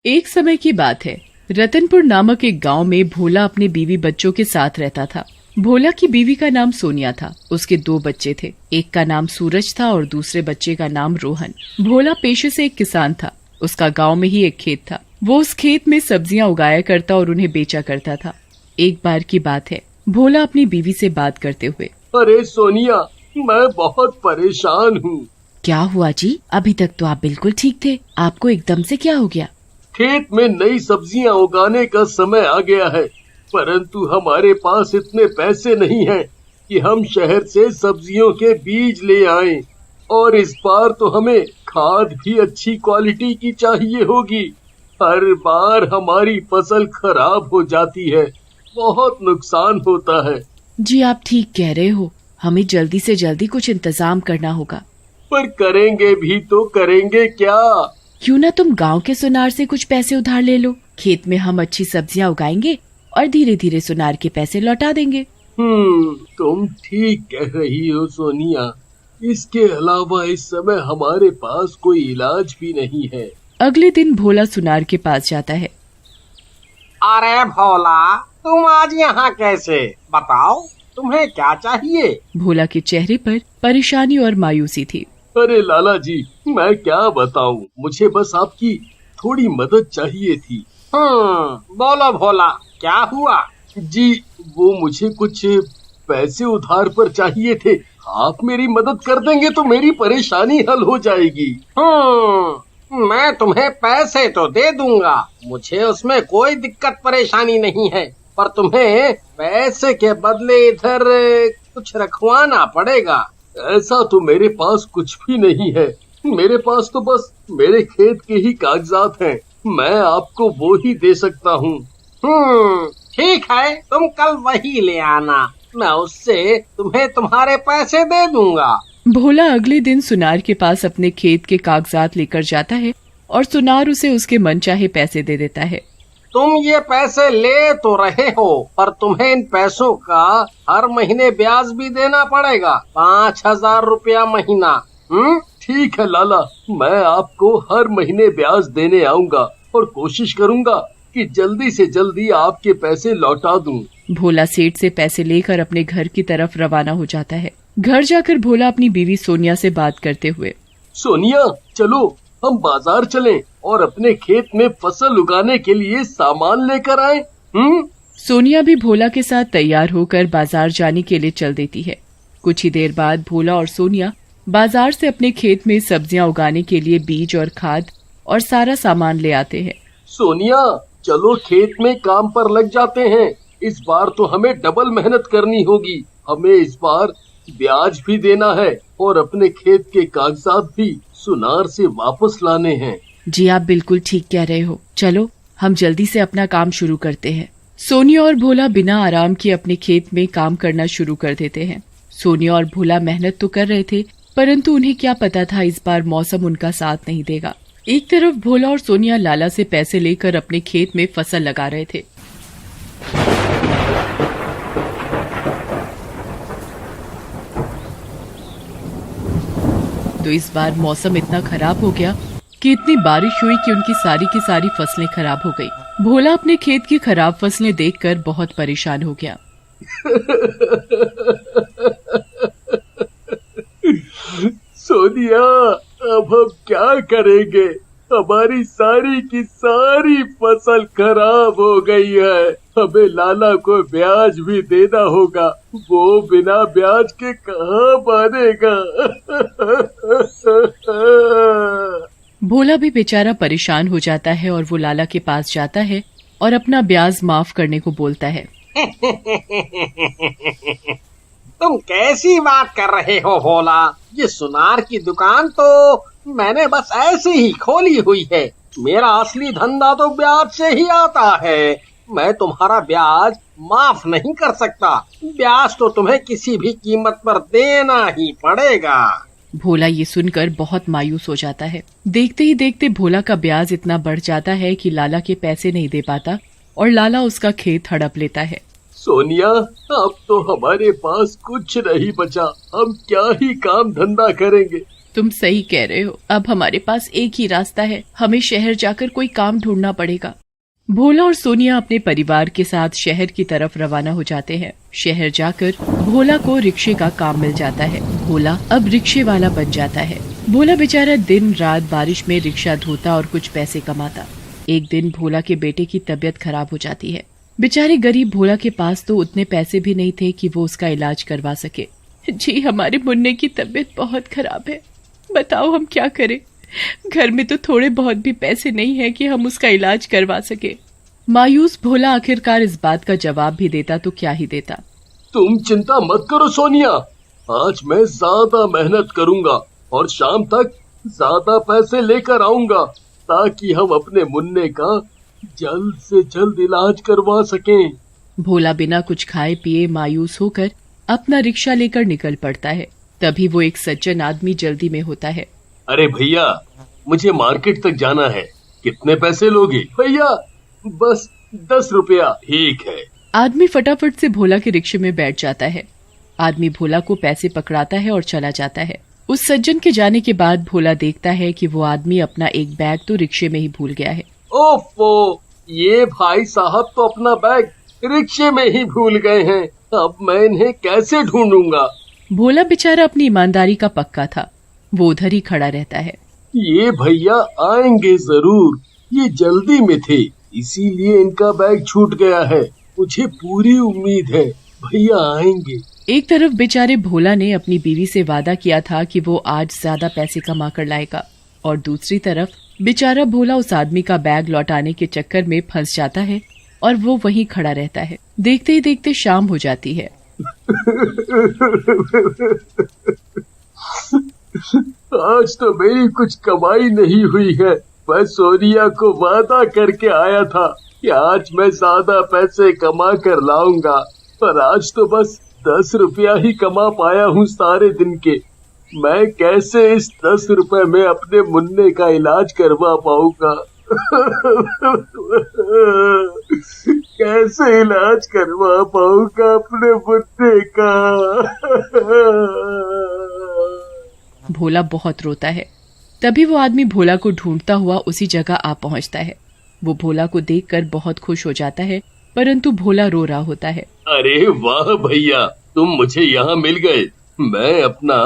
एक समय की बात है। रतनपुर नामक एक गांव में भोला अपने बीवी बच्चों के साथ रहता था। भोला की बीवी का नाम सोनिया था। उसके 2 बच्चे थे। एक का नाम सूरज था और दूसरे बच्चे का नाम रोहन। भोला पेशे से एक किसान था। उसका गांव में ही एक खेत था। वो उस खेत में सब्जियां उगाया करता और उन्हें बेचा करता था। एक बार की बात है, भोला अपनी बीवी से बात करते हुए, अरे सोनिया, मैं बहुत परेशान हूँ। क्या हुआ जी? अभी तक तो आप बिल्कुल ठीक थे, आपको एकदम से क्या हो गया? खेत में नई सब्जियां उगाने का समय आ गया है, परंतु हमारे पास इतने पैसे नहीं हैं कि हम शहर से सब्जियों के बीज ले आएं। और इस बार तो हमें खाद भी अच्छी क्वालिटी की चाहिए होगी। हर बार हमारी फसल खराब हो जाती है, बहुत नुकसान होता है। जी आप ठीक कह रहे हो, हमें जल्दी से जल्दी कुछ इंतजाम करना होगा। पर करेंगे भी तो करेंगे क्या? क्यों ना तुम गांव के सुनार से कुछ पैसे उधार ले लो। खेत में हम अच्छी सब्जियां उगाएंगे और धीरे धीरे सुनार के पैसे लौटा देंगे। तुम ठीक कह रही हो सोनिया। इसके अलावा इस समय हमारे पास कोई इलाज भी नहीं है। अगले दिन भोला सुनार के पास जाता है। अरे भोला, तुम आज यहाँ कैसे? बताओ, तुम्हें क्या चाहिए? भोला के चेहरे पर परेशानी और मायूसी थी। अरे लाला जी, मैं क्या बताऊं, मुझे बस आपकी थोड़ी मदद चाहिए थी। बोलो भोला, क्या हुआ? जी, वो मुझे कुछ पैसे उधार पर चाहिए थे। आप मेरी मदद कर देंगे तो मेरी परेशानी हल हो जाएगी। मैं तुम्हें पैसे तो दे दूंगा, मुझे उसमें कोई दिक्कत परेशानी नहीं है, पर तुम्हें पैसे के बदले इधर कुछ रखवाना पड़ेगा। ऐसा तो मेरे पास कुछ भी नहीं है। मेरे पास तो बस मेरे खेत के ही कागजात हैं। मैं आपको वो ही दे सकता हूँ। ठीक है, तुम कल वही ले आना, मैं उससे तुम्हें तुम्हारे पैसे दे दूंगा। भोला अगले दिन सुनार के पास अपने खेत के कागजात लेकर जाता है और सुनार उसे उसके मनचाहे पैसे दे देता है। तुम ये पैसे ले तो रहे हो, पर तुम्हें इन पैसों का हर महीने ब्याज भी देना पड़ेगा, 5,000 रुपया महीना। ठीक है लाला, मैं आपको हर महीने ब्याज देने आऊंगा और कोशिश करूंगा कि जल्दी से जल्दी आपके पैसे लौटा दूं। भोला सेठ से पैसे लेकर अपने घर की तरफ रवाना हो जाता है। घर जाकर भोला अपनी बीवी सोनिया से बात करते हुए, सोनिया, चलो हम बाजार चलें और अपने खेत में फसल उगाने के लिए सामान लेकर आए। सोनिया भी भोला के साथ तैयार होकर बाजार जाने के लिए चल देती है। कुछ ही देर बाद भोला और सोनिया बाजार से अपने खेत में सब्जियां उगाने के लिए बीज और खाद और सारा सामान ले आते हैं। सोनिया, चलो खेत में काम पर लग जाते हैं। इस बार तो हमें डबल मेहनत करनी होगी। हमें इस बार ब्याज भी देना है और अपने खेत के कागजात भी सुनार से वापस लाने हैं। जी आप बिल्कुल ठीक कह रहे हो, चलो हम जल्दी से अपना काम शुरू करते हैं। सोनिया और भोला बिना आराम किए अपने खेत में काम करना शुरू कर देते हैं। सोनिया और भोला मेहनत तो कर रहे थे, परंतु उन्हें क्या पता था इस बार मौसम उनका साथ नहीं देगा। एक तरफ भोला और सोनिया लाला से पैसे लेकर अपने खेत में फसल लगा रहे थे। तो इस बार मौसम इतना खराब हो गया कि इतनी बारिश हुई कि उनकी सारी की सारी फसलें खराब हो गई। भोला अपने खेत की खराब फसलें देखकर बहुत परेशान हो गया। सोनिया, अब हम क्या करेंगे? हमारी सारी की सारी फसल खराब हो गई है। हमें लाला को ब्याज भी देना होगा, वो बिना ब्याज के कहाँ मानेगा। भोला भी बेचारा परेशान हो जाता है और वो लाला के पास जाता है और अपना ब्याज माफ करने को बोलता है। तुम कैसी बात कर रहे हो भोला? ये सुनार की दुकान तो मैंने बस ऐसे ही खोली हुई है। मेरा असली धंधा तो ब्याज से ही आता है। मैं तुम्हारा ब्याज माफ नहीं कर सकता। ब्याज तो तुम्हें किसी भी कीमत पर देना ही पड़ेगा। भोला ये सुनकर बहुत मायूस हो जाता है। देखते ही देखते भोला का ब्याज इतना बढ़ जाता है कि लाला के पैसे नहीं दे पाता और लाला उसका खेत हड़प लेता है। सोनिया, अब तो हमारे पास कुछ नहीं बचा। हम क्या ही काम धंधा करेंगे। तुम सही कह रहे हो, अब हमारे पास एक ही रास्ता है, हमें शहर जाकर कोई काम ढूंढना पड़ेगा। भोला और सोनिया अपने परिवार के साथ शहर की तरफ रवाना हो जाते हैं। शहर जाकर भोला को रिक्शे का काम मिल जाता है। भोला अब रिक्शे वाला बन जाता है। भोला बेचारा दिन रात बारिश में रिक्शा धोता और कुछ पैसे कमाता। एक दिन भोला के बेटे की तबीयत खराब हो जाती है। बेचारे गरीब भोला के पास तो उतने पैसे भी नहीं थे कि वो उसका इलाज करवा सके। जी, हमारे मुन्ने की तबीयत बहुत खराब है, बताओ हम क्या करें। घर में तो थोड़े बहुत भी पैसे नहीं है कि हम उसका इलाज करवा सके। मायूस भोला आखिरकार इस बात का जवाब भी देता तो क्या ही देता। तुम चिंता मत करो सोनिया, आज मैं ज्यादा मेहनत करूंगा और शाम तक ज्यादा पैसे लेकर आऊंगा ताकि हम अपने मुन्ने का जल्द से जल्द इलाज करवा सकें। भोला बिना कुछ खाए पिए मायूस होकर अपना रिक्शा लेकर निकल पड़ता है। तभी वो एक सज्जन आदमी जल्दी में होता है। अरे भैया, मुझे मार्केट तक जाना है, कितने पैसे लोगे? भैया बस 10 रुपया। ठीक है। आदमी फटाफट से भोला के रिक्शे में बैठ जाता है। आदमी भोला को पैसे पकड़ाता है और चला जाता है। उस सज्जन के जाने के बाद भोला देखता है कि वो आदमी अपना एक बैग तो रिक्शे में ही भूल गया है। ओफो, ये भाई साहब तो अपना बैग रिक्शे में ही भूल गए हैं, अब मैं इन्हें कैसे ढूंढूंगा? भोला बेचारा अपनी ईमानदारी का पक्का था, वो उधर ही खड़ा रहता है। ये भैया आएंगे जरूर, ये जल्दी में थे इसीलिए इनका बैग छूट गया है, मुझे पूरी उम्मीद है भैया आएंगे। एक तरफ बेचारे भोला ने अपनी बीवी से वादा किया था कि वो आज ज्यादा पैसे कमा कर लाएगा, और दूसरी तरफ बेचारा भोला उस आदमी का बैग लौटाने के चक्कर में फंस जाता है और वो वहीं खड़ा रहता है। देखते ही देखते शाम हो जाती है। आज तो मेरी कुछ कमाई नहीं हुई है। मैं सोनिया को वादा करके आया था कि आज मैं ज्यादा पैसे कमा कर लाऊंगा, पर आज तो बस 10 रुपया ही कमा पाया हूँ सारे दिन के। मैं कैसे इस 10 रुपए में अपने मुन्ने का इलाज करवा पाऊंगा? कैसे इलाज करवा पाऊंगा अपने मुन्ने का? भोला बहुत रोता है। तभी वो आदमी भोला को ढूंढता हुआ उसी जगह आ पहुंचता है। वो भोला को देखकर बहुत खुश हो जाता है, परंतु भोला रो रहा होता है। अरे वाह भैया, तुम मुझे यहाँ मिल गए। मैं अपना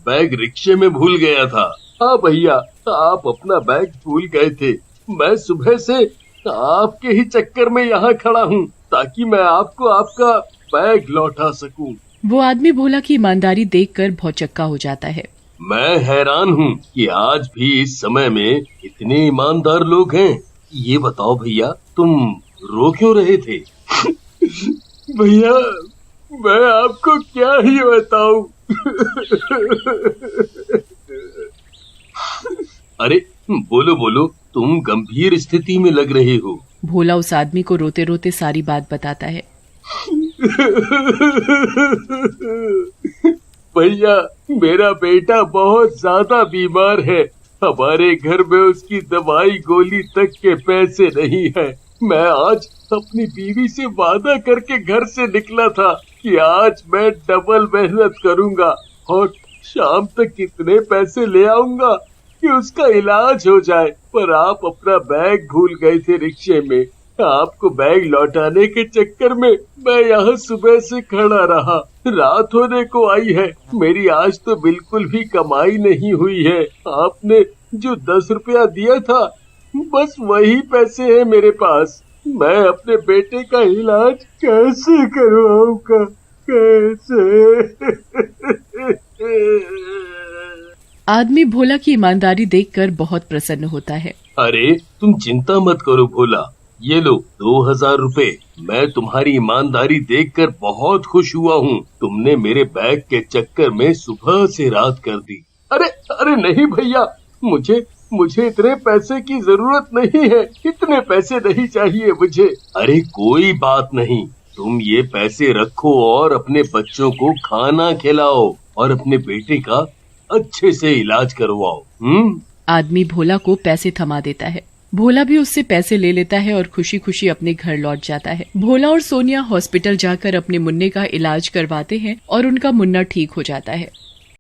बैग रिक्शे में भूल गया था। हाँ भैया, आप अपना बैग भूल गए थे। मैं सुबह से आपके ही चक्कर में यहाँ खड़ा हूँ ताकि मैं आपको आपका बैग लौटा सकूं। वो आदमी भोला की ईमानदारी देखकर भौचक्का हो जाता है। मैं हैरान हूँ कि आज भी इस समय में इतने ईमानदार लोग हैं। ये बताओ भैया, तुम रो क्यों रहे थे? भैया, मैं आपको क्या ही बताऊं। अरे बोलो बोलो, तुम गंभीर स्थिति में लग रहे हो। भोला उस आदमी को रोते रोते सारी बात बताता है। भैया, मेरा बेटा बहुत ज्यादा बीमार है, हमारे घर में उसकी दवाई गोली तक के पैसे नहीं है। मैं आज अपनी बीवी से वादा करके घर से निकला था कि आज मैं डबल मेहनत करूंगा और शाम तक कितने पैसे ले आऊंगा कि उसका इलाज हो जाए, पर आप अपना बैग भूल गए थे रिक्शे में। आपको बैग लौटाने के चक्कर में मैं यहाँ सुबह से खड़ा रहा। रात होने को आई है, मेरी आज तो बिल्कुल भी कमाई नहीं हुई है। आपने जो 10 रुपया दिया था, बस वही पैसे हैं मेरे पास। मैं अपने बेटे का इलाज कैसे करवाऊंगा? कैसे? आदमी भोला की ईमानदारी देखकर बहुत प्रसन्न होता है। अरे तुम चिंता मत करो भोला, ये लो 2000 रुपए। मैं तुम्हारी ईमानदारी देखकर बहुत खुश हुआ हूँ। तुमने मेरे बैग के चक्कर में सुबह से रात कर दी। अरे अरे नहीं भैया, मुझे इतने पैसे की जरूरत नहीं है। इतने पैसे नहीं चाहिए मुझे। अरे कोई बात नहीं, तुम ये पैसे रखो और अपने बच्चों को खाना खिलाओ और अपने बेटे का अच्छे से इलाज करवाओ। आदमी भोला को पैसे थमा देता है। भोला भी उससे पैसे ले लेता है और खुशी खुशी अपने घर लौट जाता है। भोला और सोनिया हॉस्पिटल जाकर अपने मुन्ने का इलाज करवाते हैं और उनका मुन्ना ठीक हो जाता है।